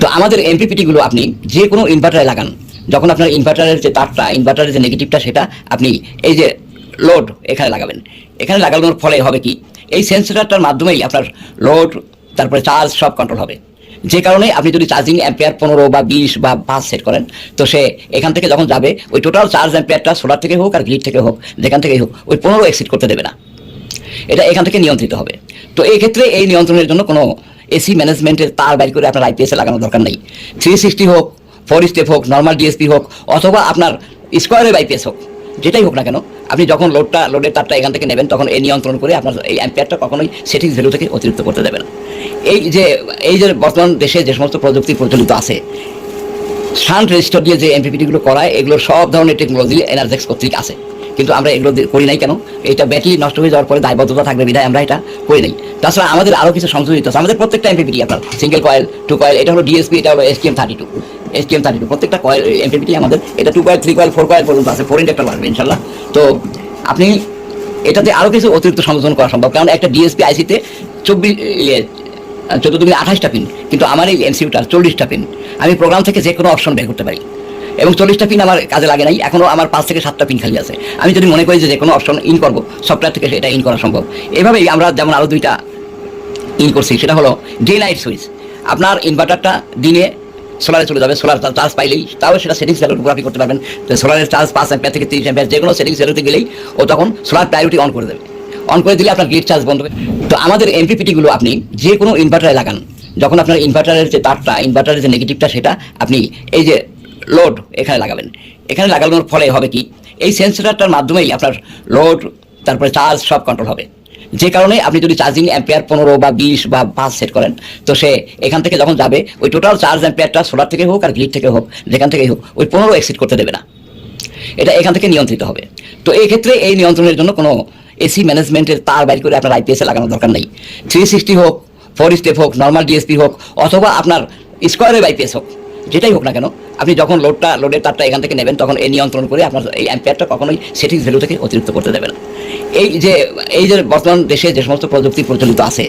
তো আমাদের এমপিপিটিগুলো আপনি যে কোনো ইনভার্টারে লাগান। যখন আপনার ইনভার্টারের যে তারটা, ইনভার্টারের যে নেগেটিভটা, সেটা আপনি এই যে লোড এখানে লাগাবেন। এখানে লাগানোর ফলে হবে কি, এই সেন্সরটার মাধ্যমেই আপনার লোড, তারপরে চার্জ সব কন্ট্রোল হবে। যে কারণে আপনি যদি চার্জিং অ্যাম্পিয়ার 15 বা 20 বা 5 সেট করেন, তো সে এখান থেকে যখন যাবে ওই টোটাল চার্জ অ্যাম্পিয়ারটা সোলার থেকে হোক আর গ্রিড থেকে হোক, যেখান থেকেই হোক, ওই 15 এক্সিড করতে দেবে না। এটা এখান থেকে নিয়ন্ত্রিত হবে। তো এই ক্ষেত্রে এই নিয়ন্ত্রণের জন্য কোনো এসি ম্যানেজমেন্টের তার বাইর করে আপনার আইপিএসে লাগানোর দরকার নেই। 360 হোক, 4 স্টেপ হোক, নর্মাল ডিএসপি হোক, অথবা আপনার স্কোয়ারের আইপিএস হোক, যেটাই হোক না কেন, আপনি যখন লোডের তারটা এখান থেকে নেবেন, তখন এই নিয়ন্ত্রণ করে আপনার এই অ্যাম্পিয়ারটা কখনোই সেটিংস ভ্যালু থেকে অতিরিক্ত করতে দেবে না। এই যে বর্তমান দেশে যে সমস্ত প্রযুক্তি প্রচলিত আছে, শান্ট রেজিস্টার দিয়ে যে এমপিপিটিগুলো করায়, এগুলোর সব ধরনের টেকনোলজি এনার্জেক্স কর্তৃক আছে, কিন্তু আমরা এগুলো করি নাই কেন? এটা ব্যাটারি নষ্ট হয়ে যাওয়ার পরে দায়বদ্ধতা থাকবে বিধায় আমরা এটা করি নাই। তাছাড়া আমাদের আরও কিছু সংযোজিত আছে। আমাদের প্রত্যেকটা এমপিপিটি আপনার সিঙ্গেল কয়েল, 2 কয়েল, এটা হলো ডিএসপি, এটা হলো STM32 প্রত্যেকটা কয়েল এমপিপিটি আমাদের, এটা 2 কয়েল, 3 কয়েল, 4 কয়েল পর্যন্ত আছে। 4 ইন্ডাক্টর লাগবে ইনশাল্লাহ। তো আপনি এটাতে আরও কিছু অতিরিক্ত সংযোজন করা সম্ভব, কারণ একটা ডিএসপি আইসিতে 14-28টা পিন, কিন্তু আমার এই এমসিইউটার 40টা পিন। আমি প্রোগ্রাম থেকে যে কোনো অপশন বের করতে পারি, এবং 40টা পিন আমার কাজে লাগে নাই, এখনও আমার 5 থেকে 7টা পিন খালি আছে। আমি যদি মনে করি যে কোনো অপশন ইন করবো, সফটওয়্যার থেকে সেটা ইন করা সম্ভব। এভাবেই আমরা যেমন আরও 2টা ইন করছি, সেটা হলো ডে নাইট সুইচ। আপনার ইনভার্টারটা দিনে সোলারে চলে যাবে, সোলার চার্জ পাইলেই, তাও সেটা সেটিংস ভ্যালু আপনি করতে পারবেন। তো সোলারের চার্জ 5 অ্যাম্পিয়ার থেকে 30 অ্যাম্পিয়ার, যে কোনো সেটিংস ভ্যালুতে গেলেই ও তখন সোলার প্রায়োরিটি অন করে দেবে। অন করে দিলে আপনার গ্রিড চার্জ বন্ধ হবে। তো আমাদের এমপিপিটিগুলো আপনি যে কোনো ইনভার্টারে লাগান। যখন আপনার ইনভার্টারের যে তারটা, ইনভার্টারের যে নেগেটিভটা, সেটা আপনি এই যে লোড এখানে লাগাবেন। এখানে লাগানোর ফলে হবে কি, এই সেন্সরটার মাধ্যমেই আপনার লোড, তারপরে চার্জ সব কন্ট্রোল হবে। যে কারণে আপনি যদি চার্জিং অ্যাম্পিয়ার 15 বা 20 বা 5 সেট করেন, তো সে এখান থেকে যখন যাবে ওই টোটাল চার্জ অ্যাম্পিয়ারটা সোলার থেকে হোক আর গ্রিড থেকে হোক, যেখান থেকেই হোক, ওই 15 এক্সিড করতে দেবে না। এটা এখান থেকে নিয়ন্ত্রিত হবে। তো এই ক্ষেত্রে এই নিয়ন্ত্রণের জন্য কোনো এসি ম্যানেজমেন্টের তার বাইর করে আপনার আইপিএসে লাগানোর দরকার নেই। 360 হোক, 4 স্টেপ হোক, নর্মাল ডিএসপি হোক, অথবা আপনার স্কোয়ারের আইপিএস হোক, যেটাই হোক না কেন, আপনি যখন লোডের তারটা এখান থেকে নেবেন, তখন এই নিয়ন্ত্রণ করে আপনার এই অ্যাম্পিয়ারটা কখনোই সেটিংস ভ্যালু থেকে অতিরিক্ত করতে দেবে না। এই যে বর্তমান দেশে যে সমস্ত প্রযুক্তি প্রচলিত আছে,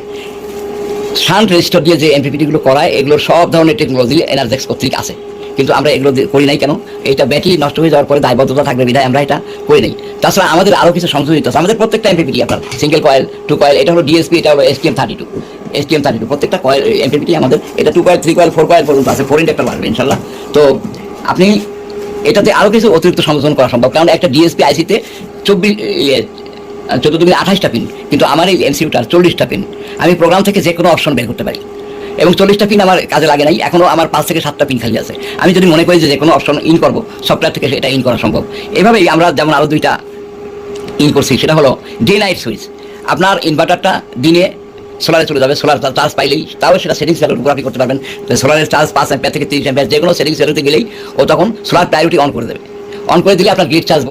শান্ট রেজিস্টার দিয়ে যে এমপিপিটিগুলো করায়, এগুলোর সব ধরনের টেকনোলজি এনার্জেক্স কর্তৃক আছে, কিন্তু আমরা এগুলো করি নাই কেন? এটা ব্যাটারি নষ্ট হয়ে যাওয়ার পরে দায়বদ্ধতা থাকবে বিধায় আমরা এটা করি নাই। তাছাড়া আমাদের আরও কিছু সংযোজিত আছে। আমাদের প্রত্যেকটা এমপিপিটি আপনার সিঙ্গেল কয়েল, 2 কয়েল, এটা হলো ডিএসপি, এটা হলো STM32 প্রত্যেকটা কয়েল এমপিপিটি আমাদের, এটা 2 কয়েল, 3 কয়েল, 4 কয়েল পর্যন্ত আছে। 4 ইন্ডাক্টর লাগবে ইনশাল্লাহ। তো আপনি এটাতে আরও কিছু অতিরিক্ত সংযোজন করা সম্ভব, কারণ একটা ডিএসপি আইসিতে 14-28টা পিন, কিন্তু আমার এই এমসিইউটার 40টা পিন। আমি প্রোগ্রাম থেকে যে কোনো অপশন বের করতে পারি, এবং 40টা পিন আমার কাজে লাগে নাই, এখনও আমার 5 থেকে 7টা পিন খালি আছে। আমি যদি মনে করি যে কোনো অপশন ইন করবো, সফটওয়্যার থেকে সেটা ইন করা সম্ভব। এভাবেই আমরা যেমন আরও 2টা ইন করছি, সেটা হলো ডে নাইট সুইচ। আপনার ইনভার্টারটা দিনে সোলারে চলে যাবে, সোলার চার্জ পাইলেই, তাও সেটা সেটিংস ভ্যালু আপনি করতে পারবেন। তো সোলারের চার্জ 5 অ্যাম্পিয়ার থেকে 30 অ্যাম্পিয়ার, যে কোনো সেটিংস ভ্যালুতে গেলেই ও তখন সোলার প্রায়োরিটি অন করে দেবে। অন করে দিলে আপনার গ্রিড চার্জ